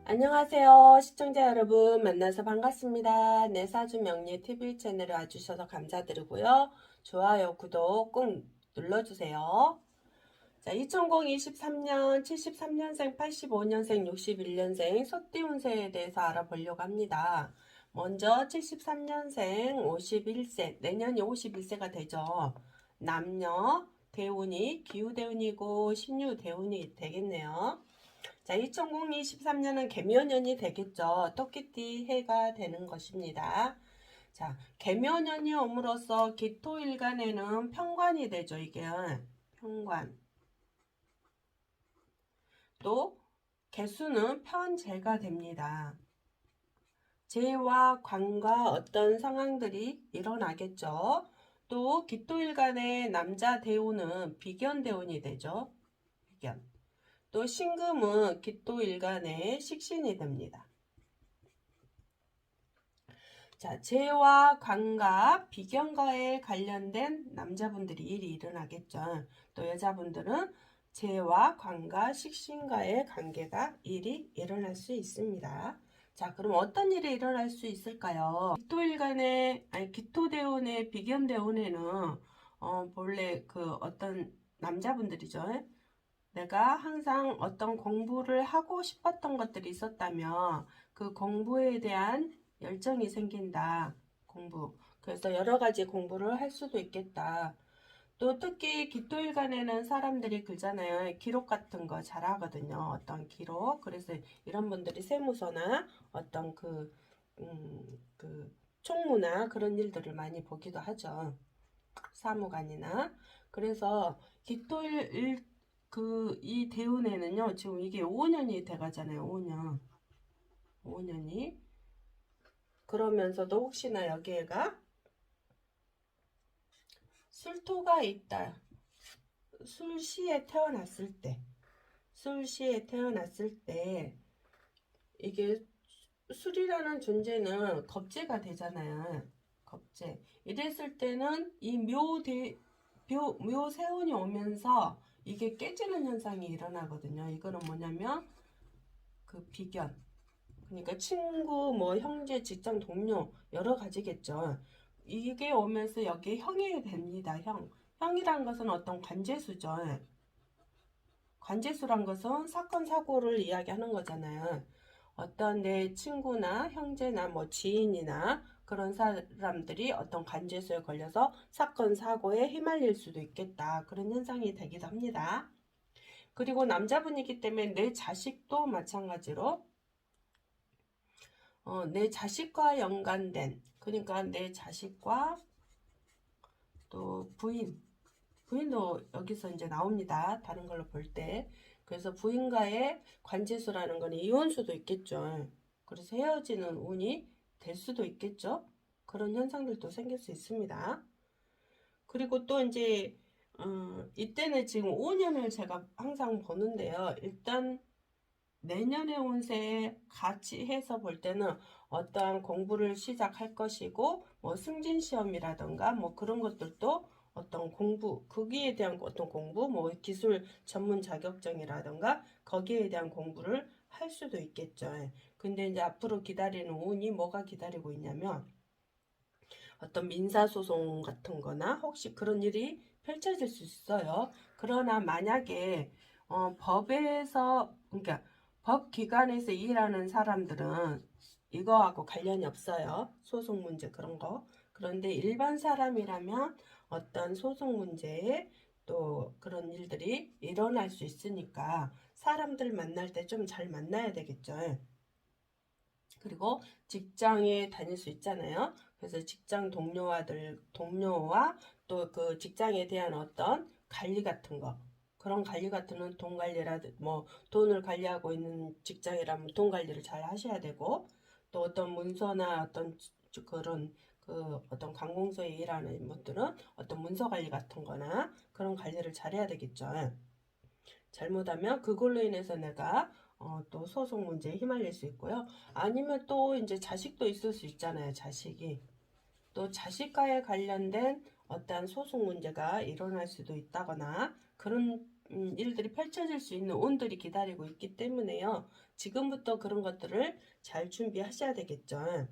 안녕하세요. 시청자 여러분 만나서 반갑습니다. 내 사주 명리 TV 채널에 와주셔서 감사드리고요. 좋아요, 구독 꼭 눌러주세요. 자, 2023년 73년생, 85년생, 61년생 소띠 운세에 대해서 알아보려고 합니다. 먼저 73년생 51세, 내년이 51세가 되죠. 남녀 대운이 기후대운이고 신유대운이 되겠네요. 자, 2023년은 개묘년이 되겠죠. 토끼띠 해가 되는 것입니다. 자, 개묘년이 옴으로써 기토일간에는 편관이 되죠. 이게 편관. 또 개수는 편재가 됩니다. 재와 관과 어떤 상황들이 일어나겠죠. 또 기토일간의 남자 대운은 비견대운이 되죠. 비견. 또 신금은 기토일간의 식신이 됩니다. 자, 재와 관과 비견과에 관련된 남자분들이 일이 일어나겠죠. 또 여자분들은 재와 관과 식신과의 관계가 일이 일어날 수 있습니다. 자, 그럼 어떤 일이 일어날 수 있을까요? 기토일간의 기토대운의 비견대운에는 본래 그 어떤 남자분들이죠. 내가 항상 어떤 공부를 하고 싶었던 것들이 있었다면 그 공부에 대한 열정이 생긴다. 공부. 그래서 여러 가지 공부를 할 수도 있겠다. 또 특히 기토일간에는 사람들이 글잖아요. 기록 같은 거 잘하거든요. 어떤 기록. 그래서 이런 분들이 세무서나 어떤 그 총무나 그런 일들을 많이 보기도 하죠. 사무관이나. 그래서 기토일 이 대운에는요, 지금 이게 5년이 돼가잖아요. 5년. 5년이. 그러면서도 혹시나 여기에가 술토가 있다. 술시에 태어났을 때. 술시에 태어났을 때, 이게 술이라는 존재는 겁재가 되잖아요. 겁재. 이랬을 때는 이 묘세운이 오면서 이게 깨지는 현상이 일어나거든요. 이거는 뭐냐면 그 비견. 그러니까 친구, 뭐 형제, 직장 동료 여러 가지겠죠. 이게 오면서 여기에 형이 됩니다. 형. 형이란 것은 어떤 관재수죠. 관재수란 것은 사건 사고를 이야기하는 거잖아요. 어떤 내 친구나 형제나 뭐 지인이나 그런 사람들이 어떤 관재수에 걸려서 사건 사고에 휘말릴 수도 있겠다. 그런 현상이 되기도 합니다. 그리고 남자분이기 때문에 내 자식도 마찬가지로 내 자식과 연관된, 그러니까 내 자식과 또 부인도 여기서 이제 나옵니다. 다른 걸로 볼 때. 그래서 부인과의 관계수라는 건 이혼수도 있겠죠. 그래서 헤어지는 운이 될 수도 있겠죠. 그런 현상들도 생길 수 있습니다. 그리고 또 이제 이때는 지금 5년을 제가 항상 보는데요. 일단 내년의 운세에 같이 해서 볼 때는 어떠한 공부를 시작할 것이고 뭐 승진 시험이라던가 뭐 그런 것들도 어떤 공부 거기에 대한 어떤 공부 뭐 기술 전문 자격증이라던가 거기에 대한 공부를 할 수도 있겠죠. 근데 이제 앞으로 기다리는 운이 뭐가 기다리고 있냐면 어떤 민사소송 같은 거나 혹시 그런 일이 펼쳐질 수 있어요. 그러나 만약에 법에서 그러니까 법기관에서 일하는 사람들은 이거하고 관련이 없어요. 소송 문제 그런 거. 그런데 일반 사람이라면 어떤 소송 문제에 또 그런 일들이 일어날 수 있으니까 사람들 만날 때 좀 잘 만나야 되겠죠. 그리고 직장에 다닐 수 있잖아요. 그래서 직장 동료와 또 그 직장에 대한 어떤 관리 같은 거, 그런 관리 같은 건 돈 관리라든 뭐 돈을 관리하고 있는 직장이라면 돈 관리를 잘 하셔야 되고, 또 어떤 문서나 어떤 그런 그 어떤 관공서에 일하는 분들은 어떤 문서 관리 같은 거나 그런 관리를 잘해야 되겠죠. 잘못하면 그걸로 인해서 내가 또 소송 문제에 휘말릴 수 있고요. 아니면 또 이제 자식도 있을 수 있잖아요. 자식이. 또 자식과에 관련된 어떠한 소송 문제가 일어날 수도 있다거나 그런 일들이 펼쳐질 수 있는 운들이 기다리고 있기 때문에요. 지금부터 그런 것들을 잘 준비하셔야 되겠죠.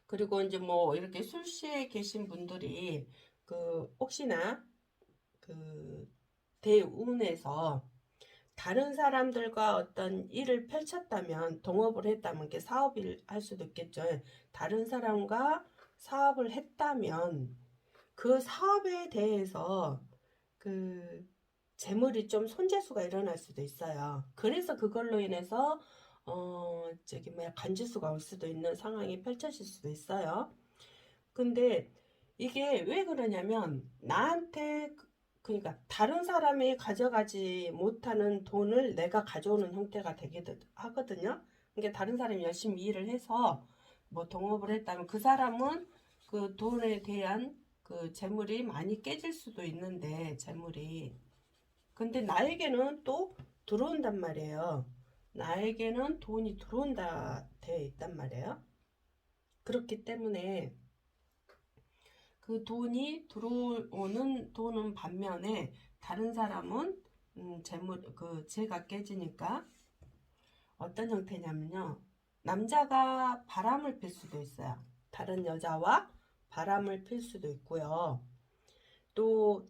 그리고 이제 뭐 이렇게 술시에 계신 분들이 혹시나 대운에서 다른 사람들과 어떤 일을 펼쳤다면, 동업을 했다면, 이렇게 사업을 할 수도 있겠죠. 다른 사람과 사업을 했다면 그 사업에 대해서 재물이 좀 손재수가 일어날 수도 있어요. 그래서 그걸로 인해서 간지수가 올 수도 있는 상황이 펼쳐질 수도 있어요. 근데 이게 왜 그러냐면, 나한테 그러니까 다른 사람이 가져가지 못하는 돈을 내가 가져오는 형태가 되기도 하거든요. 그러니까 다른 사람이 열심히 일을 해서 뭐 동업을 했다면 그 사람은 그 돈에 대한 재물이 많이 깨질 수도 있는데, 재물이. 근데 나에게는 또 들어온단 말이에요. 나에게는 돈이 들어온다 되어 있단 말이에요. 그렇기 때문에 그 돈이 들어오는 돈은 반면에 다른 사람은 재가 깨지니까 어떤 형태냐면요. 남자가 바람을 필 수도 있어요. 다른 여자와 바람을 필 수도 있고요. 또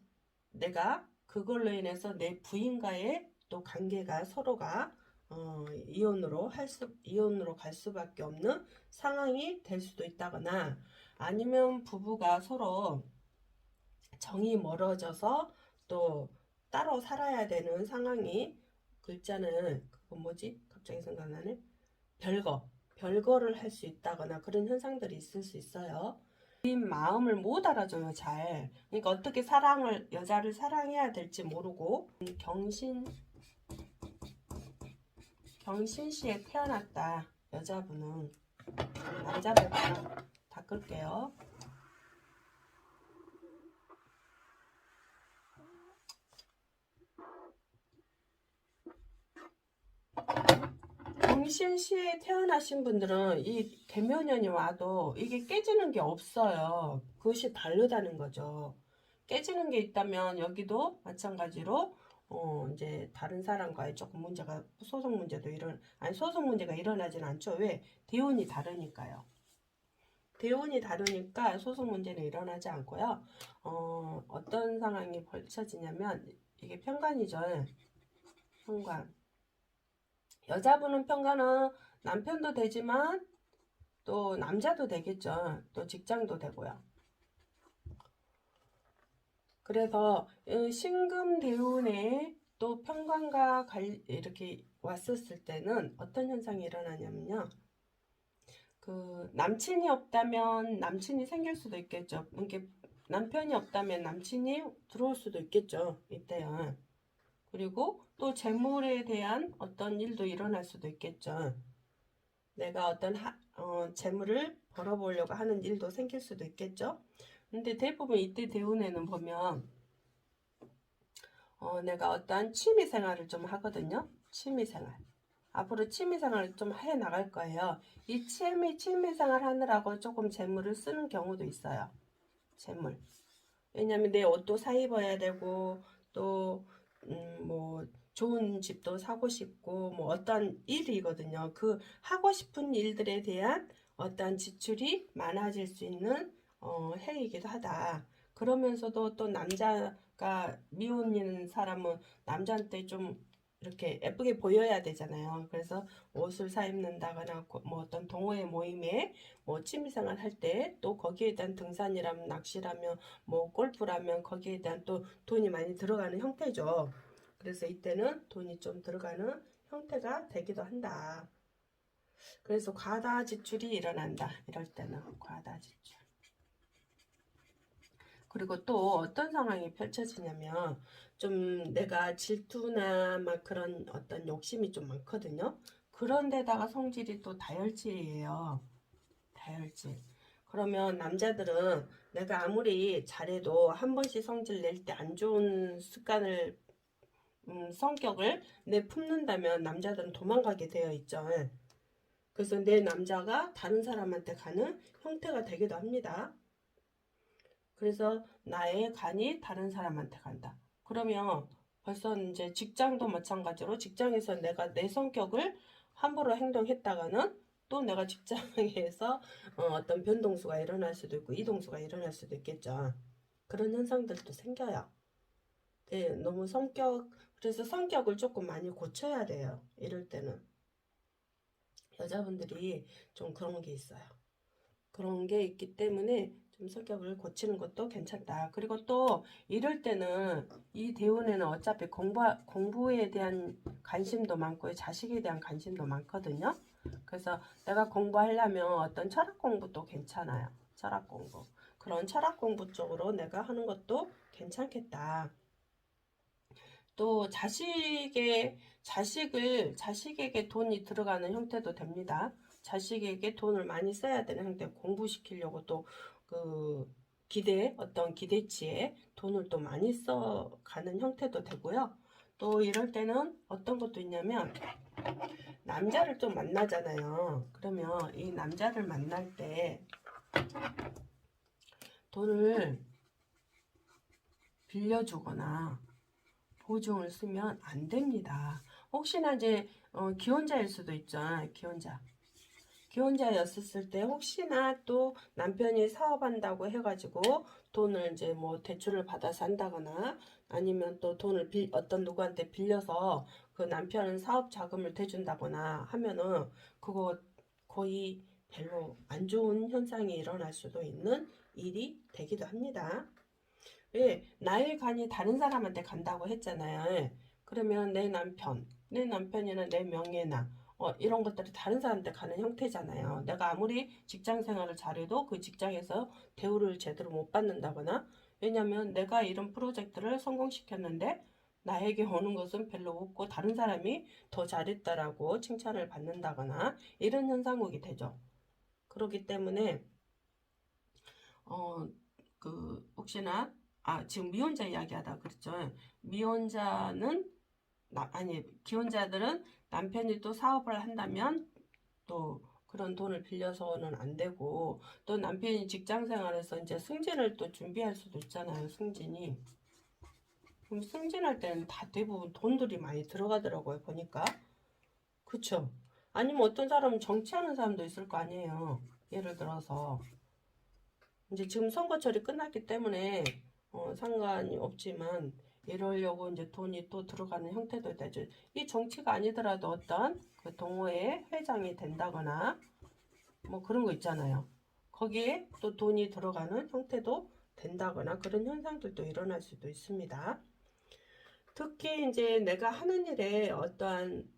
내가 그걸로 인해서 내 부인과의 또 관계가 서로가 이혼으로 갈 수밖에 없는 상황이 될 수도 있다거나, 아니면 부부가 서로 정이 멀어져서 또 따로 살아야 되는 상황이, 글자는 그거 뭐지? 갑자기 생각나네. 별거를 할 수 있다거나 그런 현상들이 있을 수 있어요. 마음을 못 알아줘요, 잘. 그러니까 어떻게 여자를 사랑해야 될지 모르고, 경신시에 태어났다, 여자분은. 남자분 닦을게요. 경신시에 태어나신 분들은 이 개묘년이 와도 이게 깨지는 게 없어요. 그것이 다르다는 거죠. 깨지는 게 있다면 여기도 마찬가지로 이제 다른 사람과의 조금 소송 문제도 소송 문제가 일어나진 않죠. 왜? 대운이 다르니까요. 대운이 다르니까 소송 문제는 일어나지 않고요. 어떤 상황이 벌쳐지냐면, 이게 편관이죠. 편관. 여자분은 편관은 남편도 되지만 또 남자도 되겠죠. 또 직장도 되고요. 그래서 신금대운에 또 편관과 이렇게 왔었을 때는 어떤 현상이 일어나냐면요. 남친이 없다면 남친이 생길 수도 있겠죠. 이렇게 남편이 없다면 남친이 들어올 수도 있겠죠. 이때요. 그리고 또 재물에 대한 어떤 일도 일어날 수도 있겠죠. 내가 어떤 재물을 벌어보려고 하는 일도 생길 수도 있겠죠. 근데 대부분 이때 대운에는 보면 내가 어떠한 취미 생활을 좀 하거든요. 취미 생활. 앞으로 취미 생활을 좀 해 나갈 거예요. 이 취미 생활 하느라고 조금 재물을 쓰는 경우도 있어요. 재물. 왜냐면 내 옷도 사 입어야 되고, 또 뭐 좋은 집도 사고 싶고, 뭐 어떤 일이거든요. 그 하고 싶은 일들에 대한 어떤 지출이 많아질 수 있는 해이기도 하다. 그러면서도 또 남자가 미혼인 사람은 남자한테 좀 이렇게 예쁘게 보여야 되잖아요. 그래서 옷을 사 입는다거나 뭐 어떤 동호회 모임에 뭐 취미생활 할 때, 또 거기에 대한 등산이라면, 낚시라면, 뭐 골프라면 거기에 대한 또 돈이 많이 들어가는 형태죠. 그래서 이때는 돈이 좀 들어가는 형태가 되기도 한다. 그래서 과다 지출이 일어난다. 이럴 때는 과다 지출. 그리고 또 어떤 상황이 펼쳐지냐면, 좀 내가 질투나 막 그런 어떤 욕심이 좀 많거든요. 그런데다가 성질이 또 다혈질이에요. 다혈질. 그러면 남자들은 내가 아무리 잘해도 한 번씩 성질 낼 때 안 좋은 습관을, 성격을 품는다면 남자들은 도망가게 되어 있죠. 그래서 내 남자가 다른 사람한테 가는 형태가 되기도 합니다. 그래서 나의 간이 다른 사람한테 간다. 그러면 벌써 이제 직장도 마찬가지로 직장에서 내가 내 성격을 함부로 행동했다가는 또 내가 직장에서 어떤 변동수가 일어날 수도 있고 이동수가 일어날 수도 있겠죠. 그런 현상들도 생겨요. 네, 너무 그래서 성격을 조금 많이 고쳐야 돼요. 이럴 때는. 여자분들이 좀 그런 게 있어요. 그런 게 있기 때문에 좀 성격을 고치는 것도 괜찮다. 그리고 또 이럴 때는 이 대운에는 어차피 공부에 대한 관심도 많고 자식에 대한 관심도 많거든요. 그래서 내가 공부하려면 어떤 철학 공부도 괜찮아요. 철학 공부. 그런 철학 공부 쪽으로 내가 하는 것도 괜찮겠다. 또 자식에게 돈이 들어가는 형태도 됩니다. 자식에게 돈을 많이 써야 되는 형태, 공부시키려고 또 그 어떤 기대치에 돈을 또 많이 써가는 형태도 되고요. 또 이럴 때는 어떤 것도 있냐면 남자를 좀 만나잖아요. 그러면 이 남자를 만날 때 돈을 빌려주거나 보증을 쓰면 안 됩니다. 혹시나 이제 기혼자일 수도 있죠. 기혼자였을 때 혹시나 또 남편이 사업한다고 해가지고 돈을 이제 뭐 대출을 받아서 한다거나 아니면 또 돈을 어떤 누구한테 빌려서 그 남편은 사업 자금을 대준다거나 하면은 그거 거의 별로 안 좋은 현상이 일어날 수도 있는 일이 되기도 합니다. 왜? 나의 간이 다른 사람한테 간다고 했잖아요. 예. 그러면 내 남편이나 내 명예나 이런 것들이 다른 사람한테 가는 형태잖아요. 내가 아무리 직장 생활을 잘해도 그 직장에서 대우를 제대로 못 받는다거나 왜냐면 내가 이런 프로젝트를 성공시켰는데 나에게 오는 것은 별로 없고 다른 사람이 더 잘했다라고 칭찬을 받는다거나 이런 현상국이 되죠. 그렇기 때문에 혹시나 지금 미혼자 이야기하다 그랬죠. 미혼자는 기혼자들은 남편이 또 사업을 한다면 또 그런 돈을 빌려서는 안 되고 또 남편이 직장 생활에서 이제 승진을 또 준비할 수도 있잖아요. 그럼 승진할 때는 다 대부분 돈들이 많이 들어가더라고요. 보니까. 그쵸? 아니면 어떤 사람은 정치하는 사람도 있을 거 아니에요. 예를 들어서 이제 지금 선거철이 끝났기 때문에 상관이 없지만 이러려고 이제 돈이 또 들어가는 형태도 되죠. 이 정치가 아니더라도 어떤 그 동호회 회장이 된다거나 뭐 그런 거 있잖아요. 거기에 또 돈이 들어가는 형태도 된다거나 그런 현상들도 일어날 수도 있습니다. 특히 이제 내가 하는 일에 어떠한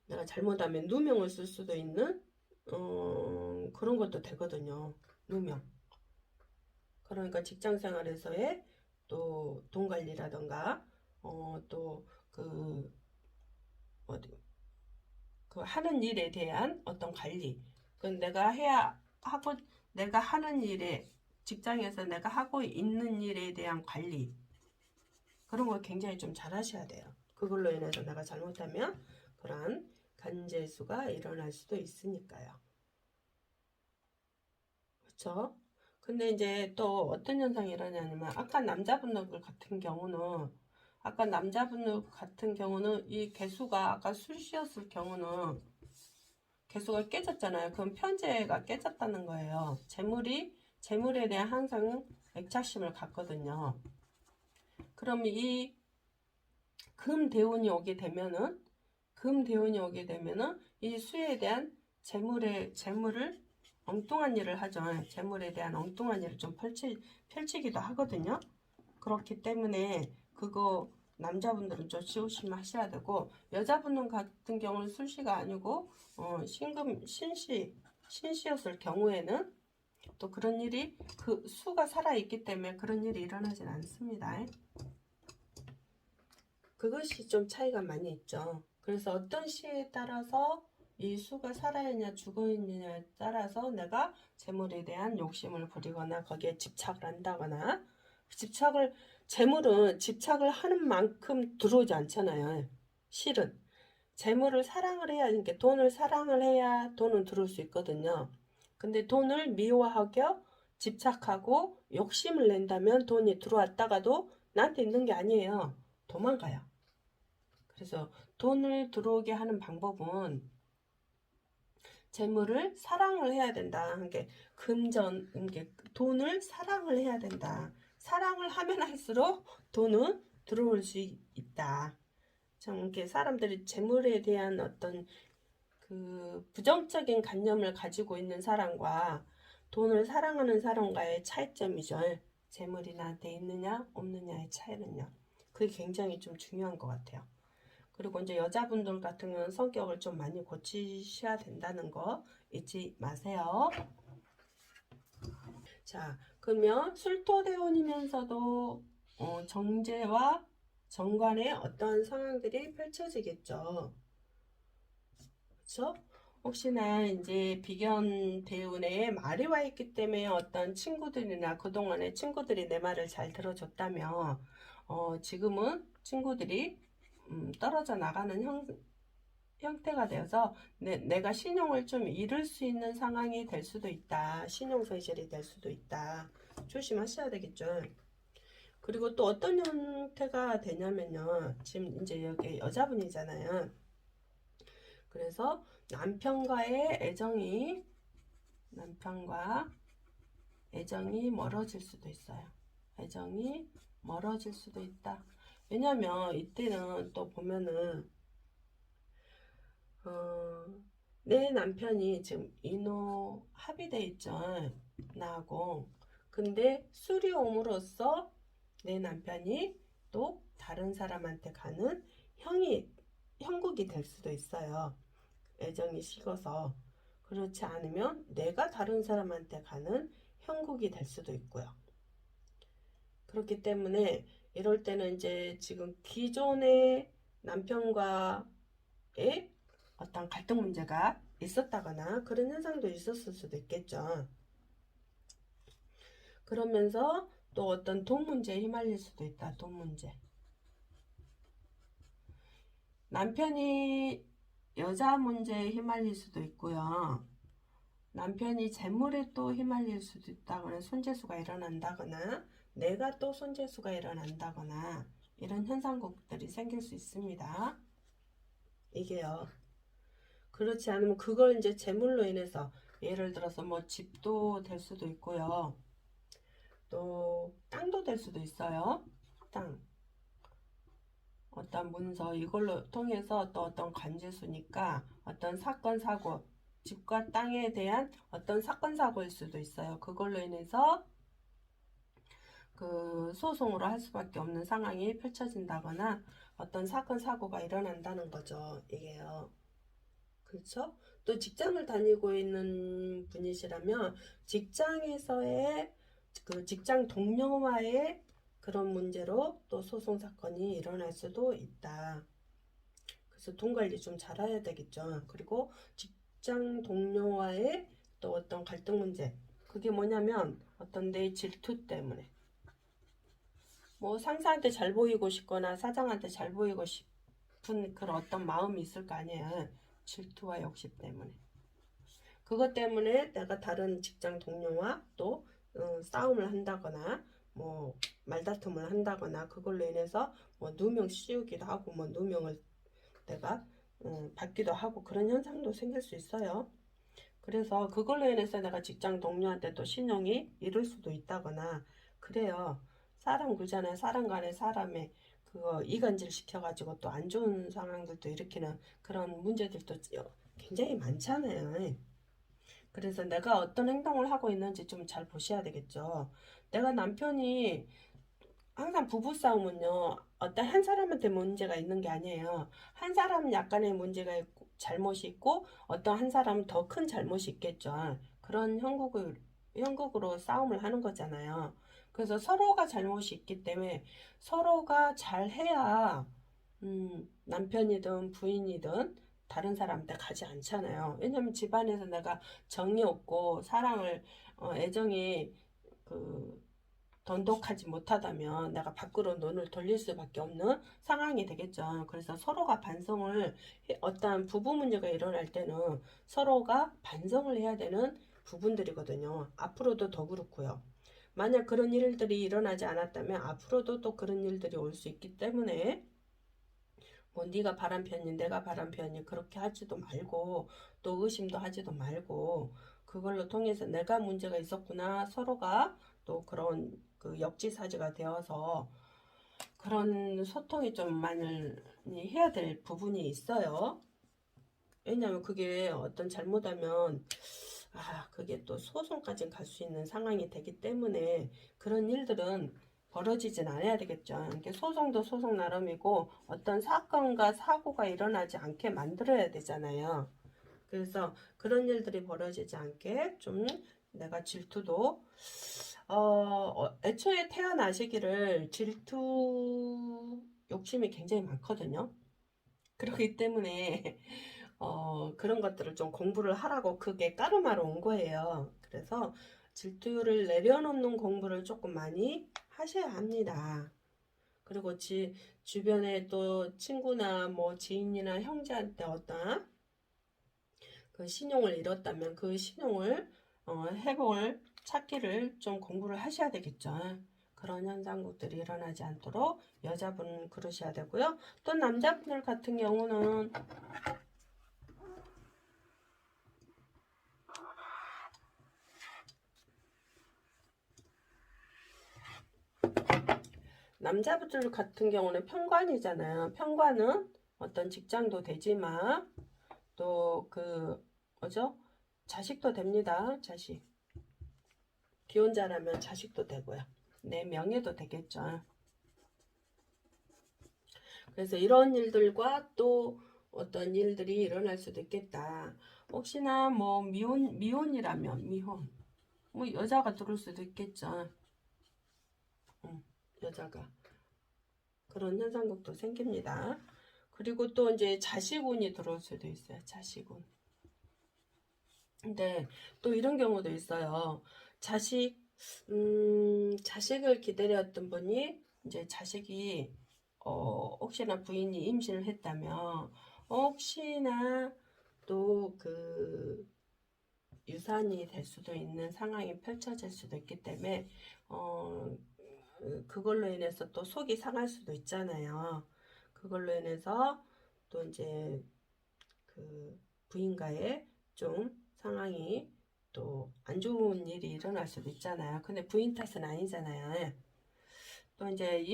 내가 잘못하면 누명을 쓸 수도 있는 그런 것도 되거든요. 누명. 그러니까 직장 생활에서의 또 돈 관리라던가 또그 그 하는 일에 대한 어떤 관리. 그 내가 하는 일에 직장에서 내가 하고 있는 일에 대한 관리. 그런 걸 굉장히 좀 잘 하셔야 돼요. 그걸로 인해서 내가 잘못하면 그런 간재수가 일어날 수도 있으니까요. 그렇죠? 근데 이제 또 어떤 현상이 일어나냐면 아까 남자분들 같은 경우는 이 개수가 아까 술씨였을 경우는 개수가 깨졌잖아요. 그럼 편제가 깨졌다는 거예요. 재물에 대한 항상 애착심을 갖거든요. 그럼 이 금대운이 오게 되면은 이 수에 대한 재물을 엉뚱한 일을 하죠. 재물에 대한 엉뚱한 일을 좀 펼치기도 하거든요. 그렇기 때문에 그거 남자분들은 좀 조심하셔야 되고 여자분들 같은 경우는 술시가 아니고 신시였을 경우에는 또 그런 일이 그 수가 살아있기 때문에 그런 일이 일어나진 않습니다. 그것이 좀 차이가 많이 있죠. 그래서 어떤 시에 따라서 이 수가 살아있냐 죽어있느냐에 따라서 내가 재물에 대한 욕심을 부리거나 거기에 집착을 한다거나 재물은 집착을 하는 만큼 들어오지 않잖아요. 실은 재물을 사랑을 해야 그러니까 돈을 사랑을 해야 돈은 들어올 수 있거든요. 근데 돈을 미워하고 집착하고 욕심을 낸다면 돈이 들어왔다가도 나한테 있는 게 아니에요. 도망가요. 그래서 돈을 들어오게 하는 방법은 재물을 사랑을 해야 된다. 그러니까 금전, 그러니까 돈을 사랑을 해야 된다. 사랑을 하면 할수록 돈은 들어올 수 있다. 참 이렇게 사람들이 재물에 대한 어떤 그 부정적인 관념을 가지고 있는 사람과 돈을 사랑하는 사람과의 차이점이죠. 재물이 나한테 있느냐 없느냐의 차이는요. 그게 굉장히 좀 중요한 것 같아요. 그리고 이제 여자분들 같은 경우는 성격을 좀 많이 고치셔야 된다는 거 잊지 마세요. 자, 그러면 술토대운이면서도 정제와 정관의 어떠한 상황들이 펼쳐지겠죠. 그렇죠? 혹시나 이제 비견 대운에 말이 와 있기 때문에 어떤 친구들이나 그동안에 친구들이 내 말을 잘 들어줬다면 지금은 친구들이 떨어져 나가는 형태가 되어서 내가 신용을 좀 잃을 수 있는 상황이 될 수도 있다. 신용손실이 될 수도 있다. 조심하셔야 되겠죠. 그리고 또 어떤 형태가 되냐면요. 지금 이제 여기 여자분이잖아요. 그래서 남편과 애정이 멀어질 수도 있어요. 애정이 멀어질 수도 있다. 왜냐면 이때는 또 보면은 내 남편이 지금 인호 합의돼 있죠. 나하고. 근데 술이 옴으로써 내 남편이 또 다른 사람한테 가는 형국이 될 수도 있어요. 애정이 식어서. 그렇지 않으면 내가 다른 사람한테 가는 형국이 될 수도 있고요. 그렇기 때문에 이럴 때는 이제 지금 기존의 남편과의 어떤 갈등 문제가 있었다거나 그런 현상도 있었을 수도 있겠죠. 그러면서 또 어떤 돈 문제에 휘말릴 수도 있다. 돈 문제. 남편이 여자 문제에 휘말릴 수도 있고요. 남편이 재물에 또 휘말릴 수도 있다거나 손재수가 일어난다거나 내가 또 손재수가 일어난다거나 이런 현상들이 생길 수 있습니다. 이게요. 그렇지 않으면 그걸 이제 재물로 인해서 예를 들어서 뭐 집도 될 수도 있고요. 또 땅도 될 수도 있어요. 땅. 어떤 문서 이걸로 통해서 또 어떤 관제수니까 어떤 사건 사고 집과 땅에 대한 어떤 사건 사고일 수도 있어요. 그걸로 인해서 그 소송으로 할 수밖에 없는 상황이 펼쳐진다거나 어떤 사건 사고가 일어난다는 거죠. 이게요. 그렇죠? 또 직장을 다니고 있는 분이시라면 직장에서의 그 직장 동료와의 그런 문제로 또 소송 사건이 일어날 수도 있다. 그래서 돈 관리 좀 잘해야 되겠죠. 그리고 직장 동료와의 또 어떤 갈등 문제. 그게 뭐냐면 어떤 내 질투 때문에 뭐 상사한테 잘 보이고 싶거나 사장한테 잘 보이고 싶은 그런 어떤 마음이 있을 거 아니에요. 질투와 욕심 때문에. 그것 때문에 내가 다른 직장 동료와 또 싸움을 한다거나 뭐 말다툼을 한다거나 그걸로 인해서 뭐 누명 씌우기도 하고 뭐 누명을 내가 받기도 하고 그런 현상도 생길 수 있어요. 그래서 그걸로 인해서 내가 직장 동료한테 또 신용이 잃을 수도 있다거나 그래요. 사람 그잖아요. 사람 간에 사람의 그거 이간질 시켜가지고 또 안 좋은 상황들도 일으키는 그런 문제들도 굉장히 많잖아요. 그래서 내가 어떤 행동을 하고 있는지 좀 잘 보셔야 되겠죠. 내가 남편이 항상 부부싸움은요, 어떤 한 사람한테 문제가 있는 게 아니에요. 한 사람은 약간의 문제가 있고, 잘못이 있고, 어떤 한 사람은 더 큰 잘못이 있겠죠. 그런 형국으로 싸움을 하는 거잖아요. 그래서 서로가 잘못이 있기 때문에 서로가 잘해야, 남편이든 부인이든 다른 사람한테 가지 않잖아요. 왜냐면 집안에서 내가 정이 없고, 사랑을, 애정이, 그, 돈독하지 못하다면 내가 밖으로 눈을 돌릴 수밖에 없는 상황이 되겠죠. 그래서 서로가 어떠한 부부 문제가 일어날 때는 서로가 반성을 해야 되는 부분들이거든요. 앞으로도 더 그렇고요. 만약 그런 일들이 일어나지 않았다면 앞으로도 또 그런 일들이 올 수 있기 때문에 뭐 네가 바람 폈니 내가 바람 폈니 그렇게 하지도 말고 또 의심도 하지도 말고 그걸로 통해서 내가 문제가 있었구나 서로가 또 그런 그 역지사지가 되어서 그런 소통이 좀 많이 해야 될 부분이 있어요. 왜냐하면 그게 어떤 잘못하면 그게 또 소송까지 갈 수 있는 상황이 되기 때문에 그런 일들은 벌어지진 않아야 되겠죠. 이게 소송도 소송 나름이고 어떤 사건과 사고가 일어나지 않게 만들어야 되잖아요. 그래서 그런 일들이 벌어지지 않게 좀 내가 질투도 애초에 태어나시기를 질투 욕심이 굉장히 많거든요. 그렇기 때문에 그런 것들을 좀 공부를 하라고 그게 까르마로 온 거예요. 그래서 질투를 내려놓는 공부를 조금 많이 하셔야 합니다. 그리고 주변에 또 친구나 뭐 지인이나 형제한테 어떤 그 신용을 잃었다면 그 신용을 회복을 찾기를 좀 공부를 하셔야 되겠죠. 그런 현상들이 일어나지 않도록 여자분 그러셔야 되고요. 또 남자분들 같은 경우는 남자분들 같은 경우는 편관이잖아요. 편관은 어떤 직장도 되지만 또 뭐죠? 자식도 됩니다. 자식. 기혼자라면 자식도 되고요. 내 명예도 되겠죠. 그래서 이런 일들과 또 어떤 일들이 일어날 수도 있겠다. 혹시나 뭐 미혼이라면 미혼. 뭐 여자가 들어올 수도 있겠죠. 여자가. 그런 현상국도 생깁니다. 그리고 또 이제 자식운이 들어올 수도 있어요. 자식운. 근데 또 이런 경우도 있어요. 자식을 기다렸던 분이 이제 자식이 혹시나 부인이 임신을 했다면 혹시나 또 유산이 될 수도 있는 상황이 펼쳐질 수도 있기 때문에 그걸로 인해서 또 속이 상할 수도 있잖아요. 그걸로 인해서 또 이제 부인과의 좀 상황이 또 안 좋은 일이 일어날 수도 있잖아요. 근데 부인 탓은 아니잖아요. 또 이제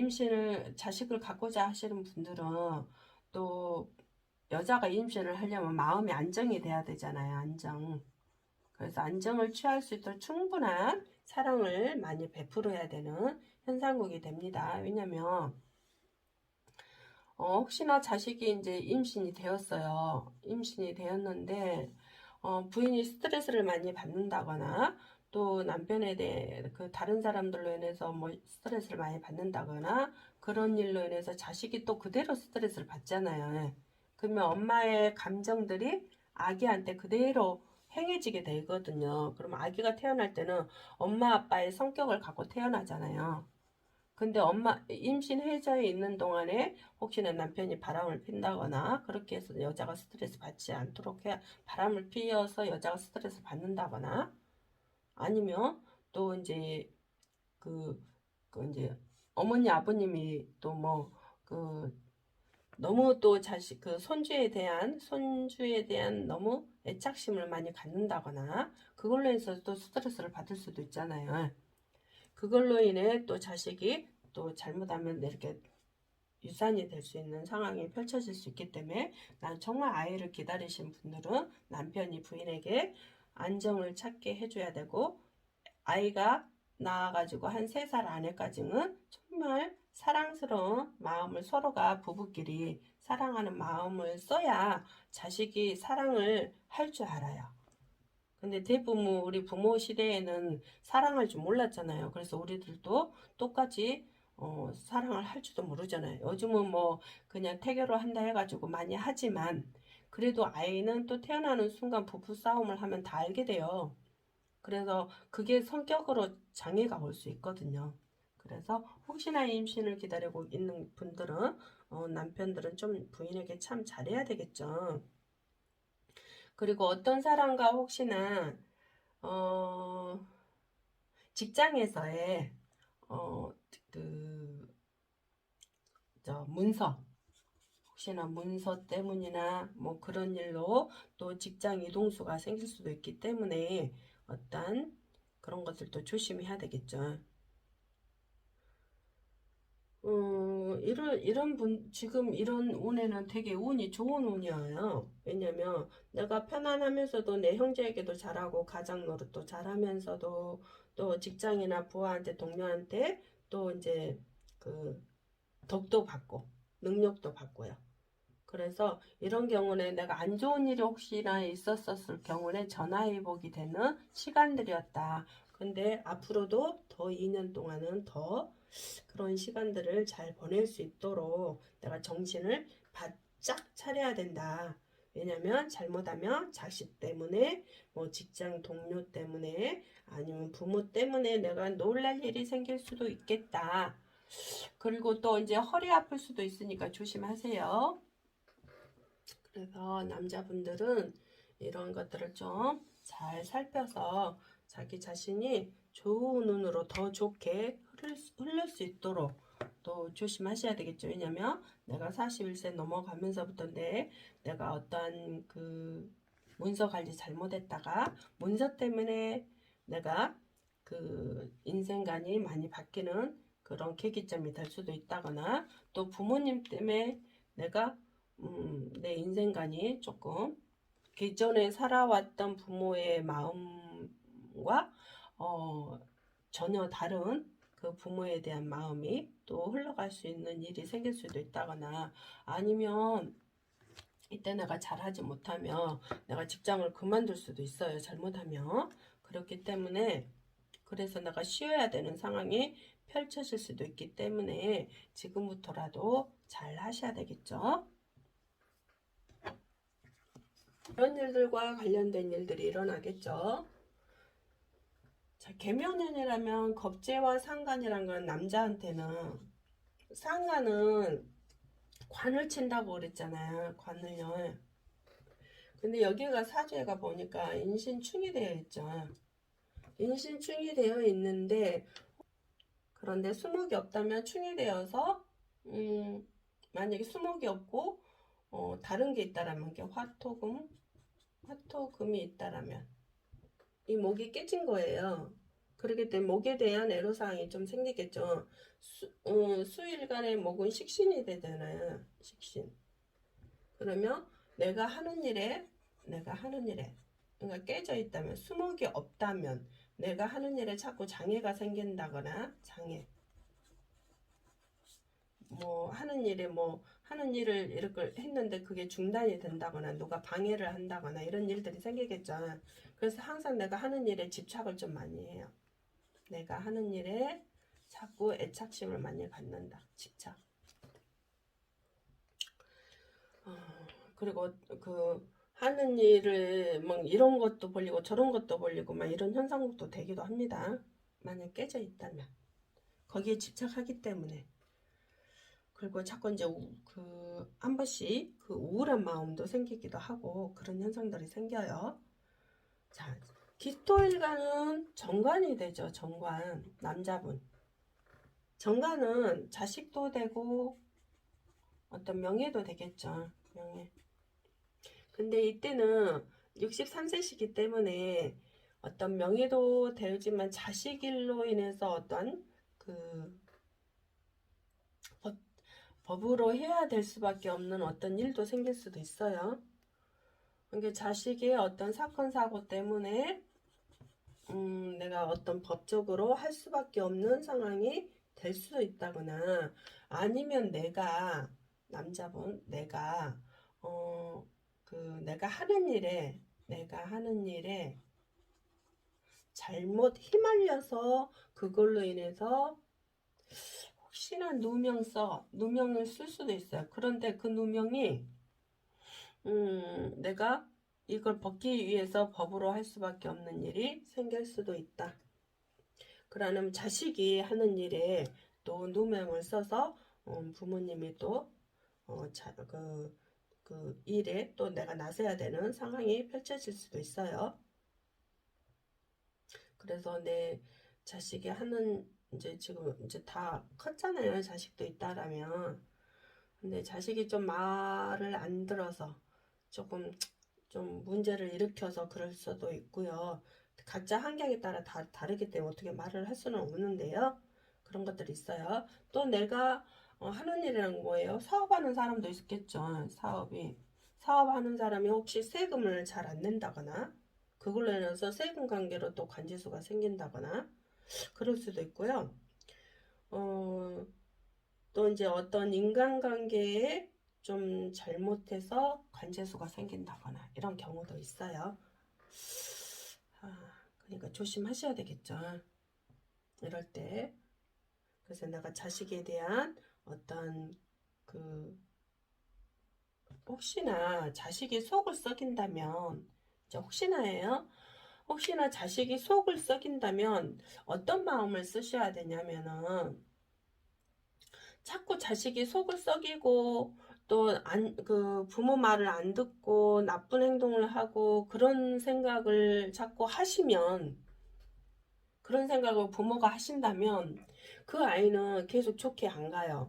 자식을 갖고자 하시는 분들은 또 여자가 임신을 하려면 마음이 안정이 돼야 되잖아요. 안정. 그래서 안정을 취할 수 있도록 충분한 사랑을 많이 베풀어야 되는 현상국이 됩니다. 왜냐면 혹시나 자식이 이제 임신이 되었어요. 임신이 되었는데 부인이 스트레스를 많이 받는다거나 또 남편에 대해 다른 사람들로 인해서 뭐 스트레스를 많이 받는다거나 그런 일로 인해서 자식이 또 그대로 스트레스를 받잖아요. 그러면 엄마의 감정들이 아기한테 그대로 행해지게 되거든요. 그럼 아기가 태어날 때는 엄마 아빠의 성격을 갖고 태어나잖아요. 근데 임신해저에 있는 동안에 혹시나 남편이 바람을 핀다거나 그렇게 해서 여자가 스트레스 받지 않도록 바람을 피워서 여자가 스트레스 받는다거나 아니면 또 이제 이제 어머니 아버님이 또 너무 또 손주에 대한 너무 애착심을 많이 갖는다거나 그걸로 해서 또 스트레스를 받을 수도 있잖아요. 그걸로 인해 또 자식이 또 잘못하면 이렇게 유산이 될 수 있는 상황이 펼쳐질 수 있기 때문에 난 정말 아이를 기다리신 분들은 남편이 부인에게 안정을 찾게 해줘야 되고 아이가 낳아가지고 한 3살 안에까지는 정말 사랑스러운 마음을 서로가 부부끼리 사랑하는 마음을 써야 자식이 사랑을 할 줄 알아요. 근데 대부분 우리 부모 시대에는 사랑할 줄 몰랐잖아요. 그래서 우리들도 똑같이 사랑을 할 줄도 모르잖아요. 요즘은 뭐 그냥 태교를 한다 해가지고 많이 하지만 그래도 아이는 또 태어나는 순간 부부 싸움을 하면 다 알게 돼요. 그래서 그게 성격으로 장애가 올 수 있거든요. 그래서 혹시나 임신을 기다리고 있는 분들은 남편들은 좀 부인에게 참 잘해야 되겠죠. 그리고 어떤 사람과 혹시나 직장에서의 그 문서, 혹시나 문서 때문이나 뭐 그런 일로 또 직장 이동수가 생길 수도 있기 때문에 어떤 그런 것들도 조심해야 되겠죠. 이런 분, 지금 이런 운에는 되게 운이 좋은 운이에요. 왜냐면 내가 편안하면서도 내 형제에게도 잘하고 가장 노릇도 잘하면서도 또 직장이나 부하한테 동료한테 또 이제 그 덕도 받고 능력도 받고요. 그래서 이런 경우는 내가 안 좋은 일이 혹시나 있었을 경우에 전화위복이 되는 시간들이었다. 근데 앞으로도 더 2년 동안은 더 그런 시간들을 잘 보낼 수 있도록 내가 정신을 바짝 차려야 된다. 왜냐면 잘못하면 자식 때문에 뭐 직장 동료 때문에 아니면 부모 때문에 내가 놀랄 일이 생길 수도 있겠다. 그리고 또 이제 허리 아플 수도 있으니까 조심하세요. 그래서 남자분들은 이런 것들을 좀 잘 살펴서 자기 자신이 좋은 눈으로 더 좋게 흐를 수 있도록 또 조심하셔야 되겠죠. 왜냐면 내가 41세 넘어가면서부터 내가 어떤 그 문서 관리 잘못했다가 문서 때문에 내가 그 인생관이 많이 바뀌는 그런 계기점이 될 수도 있다거나 또 부모님 때문에 내가 내 인생관이 조금 기존에 살아왔던 부모의 마음과 전혀 다른 그 부모에 대한 마음이 또 흘러갈 수 있는 일이 생길 수도 있다거나 아니면 이때 내가 잘하지 못하면 내가 직장을 그만둘 수도 있어요. 잘못하면. 그렇기 때문에 그래서 내가 쉬어야 되는 상황이 펼쳐질 수도 있기 때문에 지금부터라도 잘 하셔야 되겠죠. 이런 일들과 관련된 일들이 일어나겠죠. 자, 계묘년이라면 겁재와 상간이란 건 남자한테는 상간은 관을 친다고 그랬잖아요. 관을요. 근데 여기가 사주에가 보니까 인신충이 되어 있죠. 인신충이 되어 있는데 그런데 수목이 없다면 충이 되어서 만약에 수목이 없고 다른 게 있다라면 화토금이 있다라면 이 목이 깨진 거예요. 그렇기 때문에 목에 대한 애로사항이 좀 생기겠죠. 수일간의 목은 식신이 되잖아요. 식신. 그러면 내가 하는 일에 그러니까 깨져 있다면 수목이 없다면 내가 하는 일에 자꾸 장애가 생긴다거나 하는 일을 이렇게 했는데 그게 중단이 된다거나 누가 방해를 한다거나 이런 일들이 생기겠죠. 그래서 항상 내가 하는 일에 집착을 좀 많이 해요. 내가 하는 일에 자꾸 애착심을 많이 갖는다. 집착. 그리고 그 하는 일을 막 이런 것도 벌리고 저런 것도 벌리고 막 이런 현상도 되기도 합니다. 만약 깨져 있다면 거기에 집착하기 때문에. 그리고 자꾸 이제 한 번씩 그 우울한 마음도 생기기도 하고 그런 현상들이 생겨요. 자, 기토일간은 정관이 되죠. 정관. 남자분. 정관은 자식도 되고 어떤 명예도 되겠죠. 명예. 근데 이때는 63세시기 때문에 어떤 명예도 되지만 자식일로 인해서 어떤 그 법으로 해야 될 수밖에 없는 어떤 일도 생길 수도 있어요. 그러니까 자식의 어떤 사건 사고 때문에 내가 어떤 법적으로 할 수밖에 없는 상황이 될 수도 있다거나 아니면 남자분 내가 하는 일에 잘못 휘말려서 그걸로 인해서 혹시나 누명을 쓸 수도 있어요. 그런데 그 누명이 내가 이걸 벗기 위해서 법으로 할 수밖에 없는 일이 생길 수도 있다. 그러면 자식이 하는 일에 또 누명을 써서 부모님이 또 그 일에 또 내가 나서야 되는 상황이 펼쳐질 수도 있어요. 그래서 자식이 하는 이제 지금 이제 다 컸잖아요. 자식도 있다라면. 근데 자식이 좀 말을 안 들어서 조금 좀 문제를 일으켜서 그럴 수도 있고요. 각자 환경에 따라 다 다르기 때문에 어떻게 말을 할 수는 없는데요. 그런 것들이 있어요. 또 내가 하는 일이란 뭐예요? 사업하는 사람도 있겠죠. 사업하는 사람이 혹시 세금을 잘 안 낸다거나 그걸로 인해서 세금 관계로 또 관지수가 생긴다거나 그럴 수도 있고요. 어, 또 이제 어떤 인간관계에 좀 잘못해서 관제수가 생긴다거나 이런 경우도 있어요. 그러니까 조심하셔야 되겠죠. 이럴 때. 그래서 내가 자식에 대한 어떤 그 혹시나 자식이 속을 썩인다면 이제 혹시나예요. 혹시나 자식이 속을 썩인다면 어떤 마음을 쓰셔야 되냐면은 자꾸 자식이 속을 썩이고 또 그 부모 말을 안 듣고 나쁜 행동을 하고 그런 생각을 자꾸 하시면 그런 생각을 부모가 하신다면 그 아이는 계속 좋게 안 가요.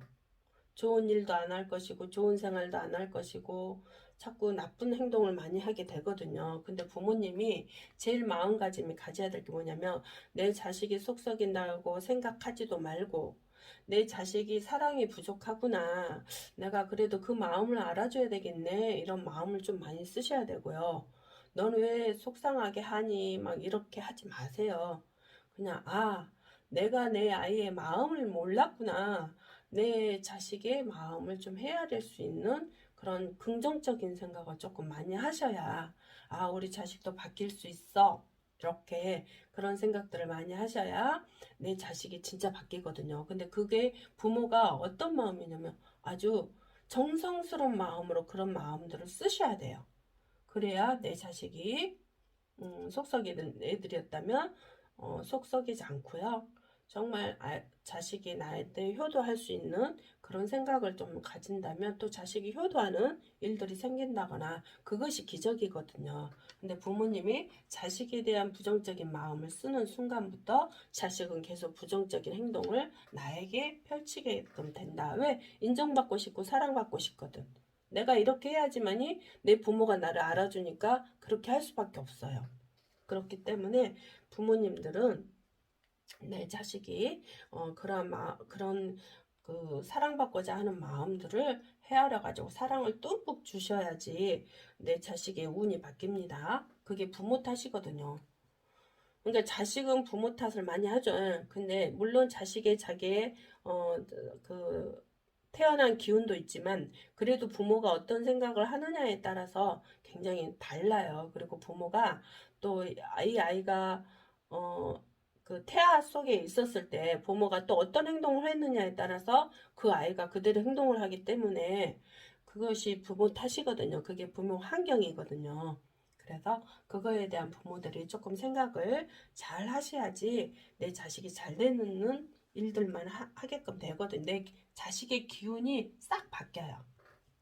좋은 일도 안 할 것이고 좋은 생활도 안 할 것이고 자꾸 나쁜 행동을 많이 하게 되거든요. 근데 부모님이 제일 마음가짐이 가져야 될 게 뭐냐면 내 자식이 속 썩인다고 생각하지도 말고 내 자식이 사랑이 부족하구나. 내가 그래도 그 마음을 알아줘야 되겠네. 이런 마음을 좀 많이 쓰셔야 되고요. 넌 왜 속상하게 하니? 막 이렇게 하지 마세요. 그냥 내가 내 아이의 마음을 몰랐구나. 내 자식의 마음을 좀 헤아릴 수 있는 그런 긍정적인 생각을 조금 많이 하셔야 우리 자식도 바뀔 수 있어. 이렇게 그런 생각들을 많이 하셔야 내 자식이 진짜 바뀌거든요. 근데 그게 부모가 어떤 마음이냐면 아주 정성스러운 마음으로 그런 마음들을 쓰셔야 돼요. 그래야 내 자식이 속썩이는 애들이었다면 속썩이지 않고요. 정말 자식이 나한테 효도할 수 있는 그런 생각을 좀 가진다면 또 자식이 효도하는 일들이 생긴다거나 그것이 기적이거든요. 근데 부모님이 자식에 대한 부정적인 마음을 쓰는 순간부터 자식은 계속 부정적인 행동을 나에게 펼치게끔 된다. 왜? 인정받고 싶고 사랑받고 싶거든. 내가 이렇게 해야지만이 내 부모가 나를 알아주니까 그렇게 할 수밖에 없어요. 그렇기 때문에 부모님들은 내 자식이 그런 그 사랑받고자 하는 마음들을 헤아려 가지고 사랑을 듬뿍 주셔야지 내 자식의 운이 바뀝니다. 그게 부모 탓이거든요. 그러니까 자식은 부모 탓을 많이 하죠. 근데 물론 자식의 자기의 그 태어난 기운도 있지만 그래도 부모가 어떤 생각을 하느냐에 따라서 굉장히 달라요. 그리고 부모가 또 아이가 그 태아 속에 있었을 때 부모가 또 어떤 행동을 했느냐에 따라서 그 아이가 그대로 행동을 하기 때문에 그것이 부모 탓이거든요. 그게 부모 환경이거든요. 그래서 그거에 대한 부모들이 조금 생각을 잘 하셔야지 내 자식이 잘 되는 일들만 하게끔 되거든. 내 자식의 기운이 싹 바뀌어요.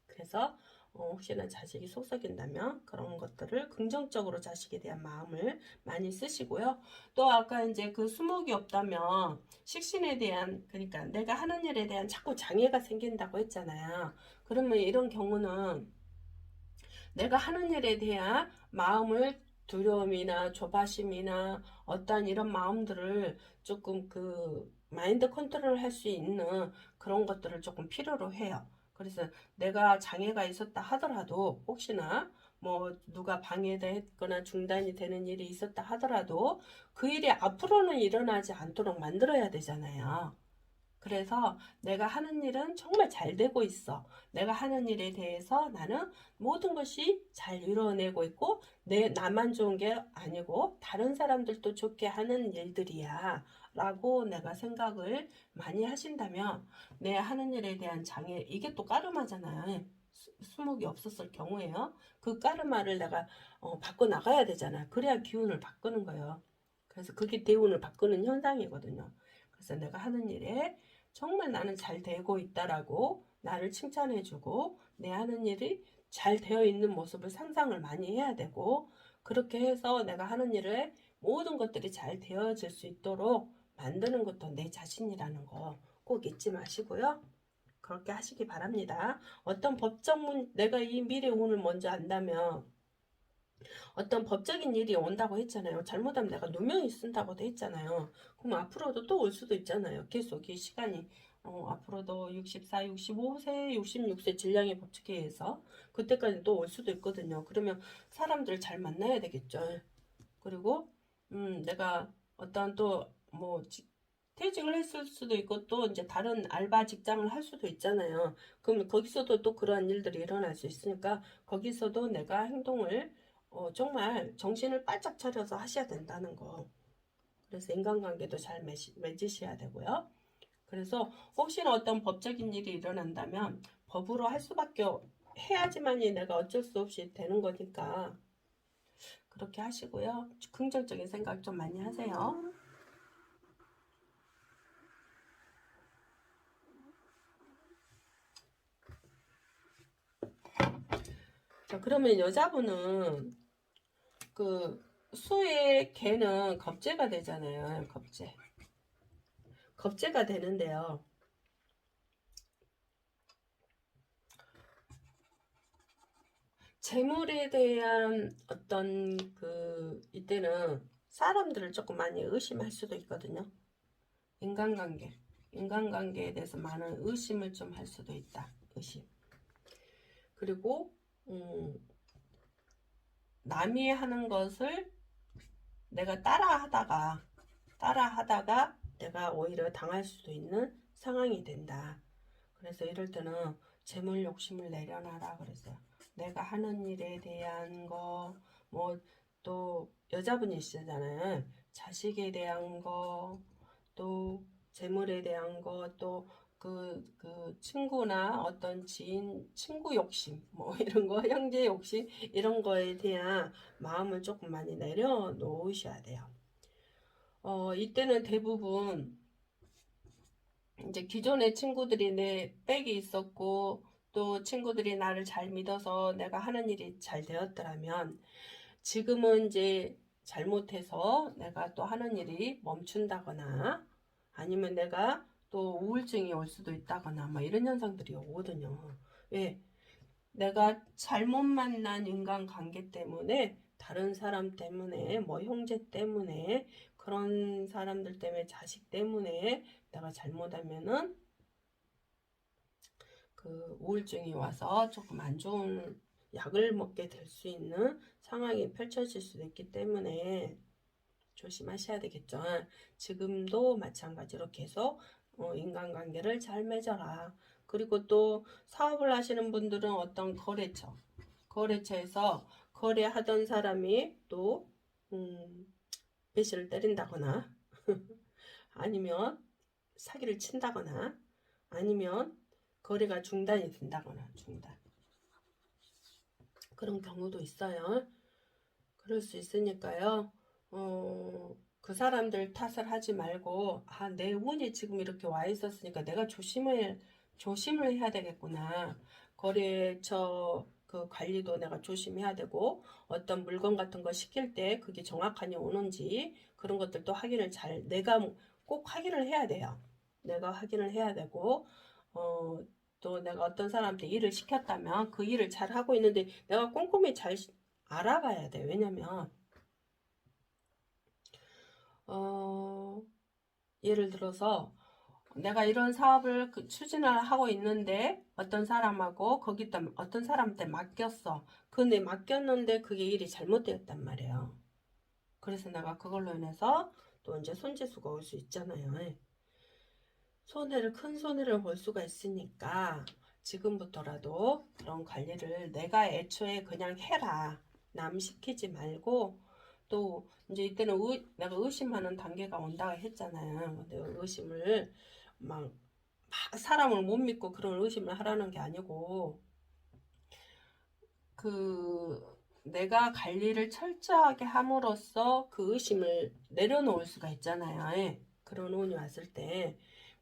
그래서 혹시나 자식이 속썩인다면 그런 것들을 긍정적으로 자식에 대한 마음을 많이 쓰시고요. 또 아까 이제 그 수목이 없다면 식신에 대한 그러니까 내가 하는 일에 대한 자꾸 장애가 생긴다고 했잖아요. 그러면 이런 경우는 내가 하는 일에 대한 마음을 두려움이나 조바심이나 어떤 이런 마음들을 조금 그 마인드 컨트롤 할 수 있는 그런 것들을 조금 필요로 해요. 그래서 내가 장애가 있었다 하더라도 혹시나 뭐 누가 방해됐거나 중단이 되는 일이 있었다 하더라도 그 일이 앞으로는 일어나지 않도록 만들어야 되잖아요. 그래서 내가 하는 일은 정말 잘 되고 있어. 내가 하는 일에 대해서 나는 모든 것이 잘 이루어내고 있고, 나만 좋은 게 아니고, 다른 사람들도 좋게 하는 일들이야. 라고 내가 생각을 많이 하신다면, 내 하는 일에 대한 장애, 이게 또 까르마잖아요. 수목이 없었을 경우에요. 그 까르마를 내가 바꿔 나가야 되잖아. 그래야 기운을 바꾸는 거예요. 그래서 그게 대운을 바꾸는 현상이거든요. 그래서 내가 하는 일에 정말 나는 잘 되고 있다라고 나를 칭찬해주고 내 하는 일이 잘 되어 있는 모습을 상상을 많이 해야 되고 그렇게 해서 내가 하는 일에 모든 것들이 잘 되어질 수 있도록 만드는 것도 내 자신이라는 거 꼭 잊지 마시고요. 그렇게 하시기 바랍니다. 어떤 내가 이 미래 운을 먼저 안다면 어떤 법적인 일이 온다고 했잖아요. 잘못하면 내가 누명이 쓴다고도 했잖아요. 그럼 앞으로도 또 올 수도 있잖아요. 계속 이 시간이 앞으로도 64, 65세, 66세 질량의 법칙에 의해서 그때까지 또 올 수도 있거든요. 그러면 사람들 잘 만나야 되겠죠. 그리고 내가 어떤 또 뭐 퇴직을 했을 수도 있고 또 이제 다른 알바 직장을 할 수도 있잖아요. 그러면 거기서도 또 그러한 일들이 일어날 수 있으니까 거기서도 내가 행동을 정말 정신을 바짝 차려서 하셔야 된다는 거. 그래서 인간관계도 잘 맺으셔야 되고요. 그래서 혹시나 어떤 법적인 일이 일어난다면 법으로 할 수밖에 해야지만이 내가 어쩔 수 없이 되는 거니까 그렇게 하시고요. 긍정적인 생각 좀 많이 하세요. 자, 그러면 여자분은 그 수의 개는 겁재가 되잖아요. 겁재가 되는데요. 재물에 대한 어떤 이때는 사람들을 조금 많이 의심할 수도 있거든요. 인간관계에 대해서 많은 의심을 좀 할 수도 있다. 의심. 그리고 남이 하는 것을 내가 따라하다가 내가 오히려 당할 수도 있는 상황이 된다. 그래서 이럴 때는 재물 욕심을 내려놔라 그랬어요. 내가 하는 일에 대한 거, 뭐 또 여자분이시잖아요. 자식에 대한 거, 또 재물에 대한 거, 또 그 친구나 어떤 지인, 친구 욕심, 뭐 이런 거, 형제 욕심, 이런 거에 대한 마음을 조금 많이 내려놓으셔야 돼요. 이때는 대부분 이제 기존의 친구들이 내 백이 있었고 또 친구들이 나를 잘 믿어서 내가 하는 일이 잘 되었더라면 지금은 이제 잘못해서 내가 또 하는 일이 멈춘다거나 아니면 내가 또 우울증이 올 수도 있다거나 뭐 이런 현상들이 오거든요. 왜? 내가 잘못 만난 인간관계 때문에 다른 사람 때문에 뭐 형제 때문에 그런 사람들 때문에 자식 때문에 내가 잘못하면은 그 우울증이 와서 조금 안 좋은 약을 먹게 될 수 있는 상황이 펼쳐질 수도 있기 때문에 조심하셔야 되겠죠. 지금도 마찬가지로 계속 인간관계를 잘 맺어라. 그리고 또 사업을 하시는 분들은 어떤 거래처에서 거래하던 사람이 또 배신을 때린다거나 아니면 사기를 친다거나 아니면 거래가 중단이 된다거나 그런 경우도 있어요. 그럴 수 있으니까요. 그 사람들 탓을 하지 말고 내 운이 지금 이렇게 와 있었으니까 내가 조심을 해야 되겠구나. 거래처 그 관리도 내가 조심해야 되고 어떤 물건 같은 거 시킬 때 그게 정확하니 오는지 그런 것들도 내가 꼭 확인을 해야 돼요. 내가 확인을 해야 되고 또 내가 어떤 사람한테 일을 시켰다면 그 일을 잘 하고 있는데 내가 꼼꼼히 잘 알아봐야 돼. 왜냐면 예를 들어서 내가 이런 사업을 추진을 하고 있는데 어떤 사람하고 어떤 사람한테 맡겼어. 근데 맡겼는데 그게 일이 잘못되었단 말이에요. 그래서 내가 그걸로 인해서 또 이제 손재수가 올 수 있잖아요. 큰 손해를 볼 수가 있으니까 지금부터라도 그런 관리를 내가 애초에 그냥 해라. 남 시키지 말고 또 이제 이때는 내가 의심하는 단계가 온다고 했잖아요. 근데 의심을 막 사람을 못 믿고 그런 의심을 하라는 게 아니고 내가 관리를 철저하게 함으로써 그 의심을 내려놓을 수가 있잖아요. 그런 운이 왔을 때.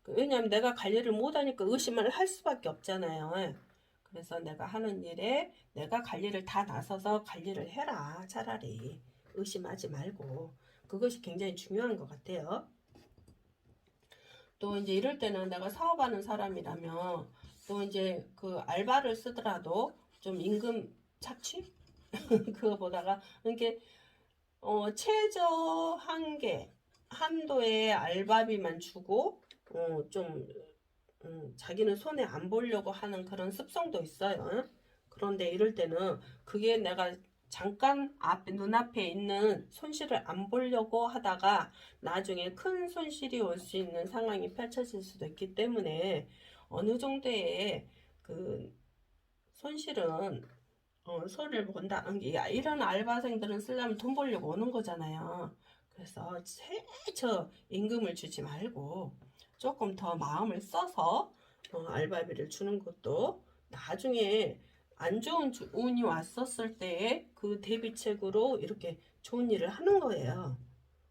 왜냐하면 내가 관리를 못하니까 의심을 할 수밖에 없잖아요. 그래서 내가 하는 일에 내가 관리를 다 나서서 관리를 해라. 차라리 의심하지 말고. 그것이 굉장히 중요한 것 같아요. 또 이제 이럴 때는 내가 사업하는 사람이라면 또 이제 그 알바를 쓰더라도 좀 임금 착취? 그거 보다가 이게 최저 한계 한도의 알바비만 주고 좀 자기는 손해 안 보려고 하는 그런 습성도 있어요. 그런데 이럴 때는 그게 내가 잠깐 눈앞에 있는 손실을 안 보려고 하다가 나중에 큰 손실이 올 수 있는 상황이 펼쳐질 수도 있기 때문에 어느 정도의 그 손실은 손해를 본다. 이런 알바생들은 쓰려면 돈 벌려고 오는 거잖아요. 그래서 최저 임금을 주지 말고 조금 더 마음을 써서 알바비를 주는 것도 나중에 안 좋은 운이 왔었을 때 그 대비책으로 이렇게 좋은 일을 하는 거예요.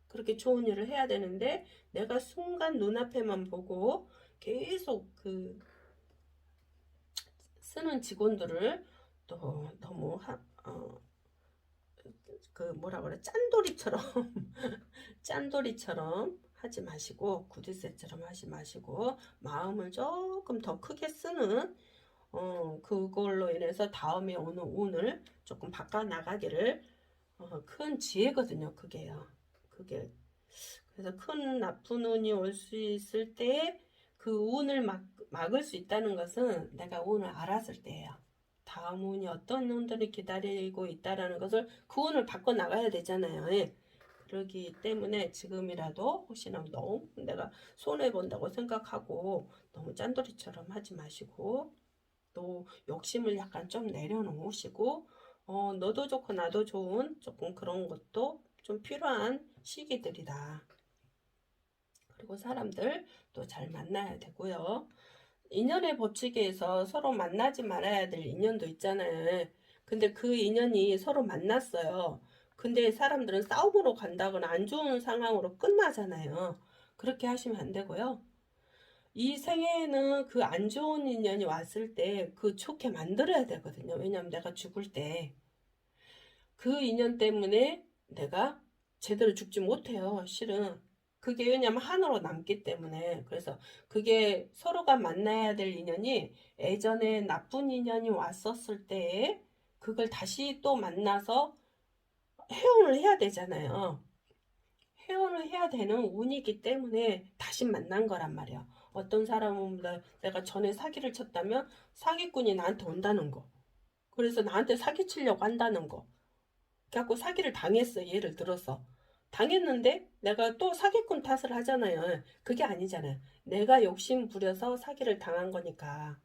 그렇게 좋은 일을 해야 되는데 내가 순간 눈앞에만 보고 계속 그 쓰는 직원들을 또 너무 그 뭐라 그래 짠돌이처럼 짠돌이처럼 하지 마시고 구두쇠처럼 하지 마시고 마음을 조금 더 크게 쓰는 그걸로 인해서 다음에 오는 운을 조금 바꿔 나가기를 큰 지혜거든요. 그게요. 그게 그래서 큰 나쁜 운이 올 수 있을 때 그 운을 막을 수 있다는 것은 내가 운을 알았을 때예요. 다음 운이 어떤 운들이 기다리고 있다라는 것을 그 운을 바꿔 나가야 되잖아요. 예. 그러기 때문에 지금이라도 혹시나 너무 내가 손해 본다고 생각하고 너무 짠돌이처럼 하지 마시고 또 욕심을 약간 좀 내려놓으시고 너도 좋고 나도 좋은 조금 그런 것도 좀 필요한 시기들이다. 그리고 사람들 또 잘 만나야 되고요. 인연의 법칙에서 서로 만나지 말아야 될 인연도 있잖아요. 근데 그 인연이 서로 만났어요. 근데 사람들은 싸움으로 간다거나 안 좋은 상황으로 끝나잖아요. 그렇게 하시면 안 되고요. 이 생애에는 그 안 좋은 인연이 왔을 때 그 좋게 만들어야 되거든요. 왜냐하면 내가 죽을 때 그 인연 때문에 내가 제대로 죽지 못해요. 실은. 그게 왜냐면 한으로 남기 때문에. 그래서 그게 서로가 만나야 될 인연이 예전에 나쁜 인연이 왔었을 때에 그걸 다시 또 만나서 회원을 해야 되잖아요. 회원을 해야 되는 운이기 때문에 다시 만난 거란 말이야. 어떤 사람은 내가 전에 사기를 쳤다면 사기꾼이 나한테 온다는 거. 그래서 나한테 사기치려고 한다는 거. 그래갖고 사기를 당했어. 예를 들어서. 당했는데 내가 또 사기꾼 탓을 하잖아요. 그게 아니잖아요. 내가 욕심 부려서 사기를 당한 거니까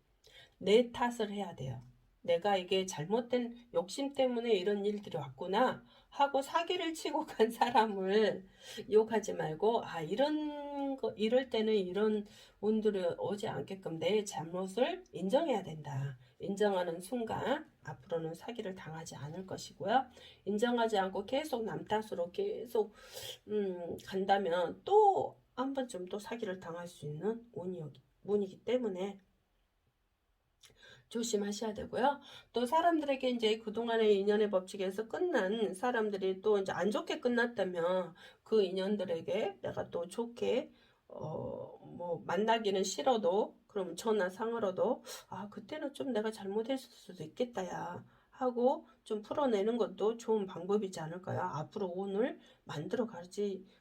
내 탓을 해야 돼요. 내가 이게 잘못된 욕심 때문에 이런 일들이 왔구나 하고 사기를 치고 간 사람을 욕하지 말고 이런 거 이럴 때는 이런 운들이 오지 않게끔 내 잘못을 인정해야 된다. 인정하는 순간 앞으로는 사기를 당하지 않을 것이고요. 인정하지 않고 계속 남 탓으로 계속 간다면 또 한 번쯤 또 사기를 당할 수 있는 운이기 때문에 조심하셔야 되고요. 또 사람들에게 이제 그동안의 인연의 법칙에서 끝난 사람들이 또 이제 안 좋게 끝났다면 그 인연들에게 내가 또 좋게 뭐 만나기는 싫어도 그럼 전화 상으로도 그때는 좀 내가 잘못했을 수도 있겠다 야 하고 좀 풀어내는 것도 좋은 방법이지 않을까요? 앞으로 오늘 만들어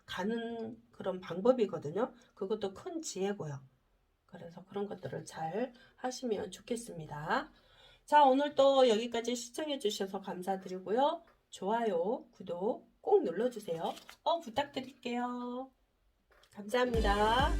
가는 그런 방법이거든요. 그것도 큰 지혜고요. 그래서 그런 것들을 잘 하시면 좋겠습니다. 자, 오늘 또 여기까지 시청해 주셔서 감사드리고요. 좋아요, 구독 꼭 눌러주세요. 부탁드릴게요. 감사합니다.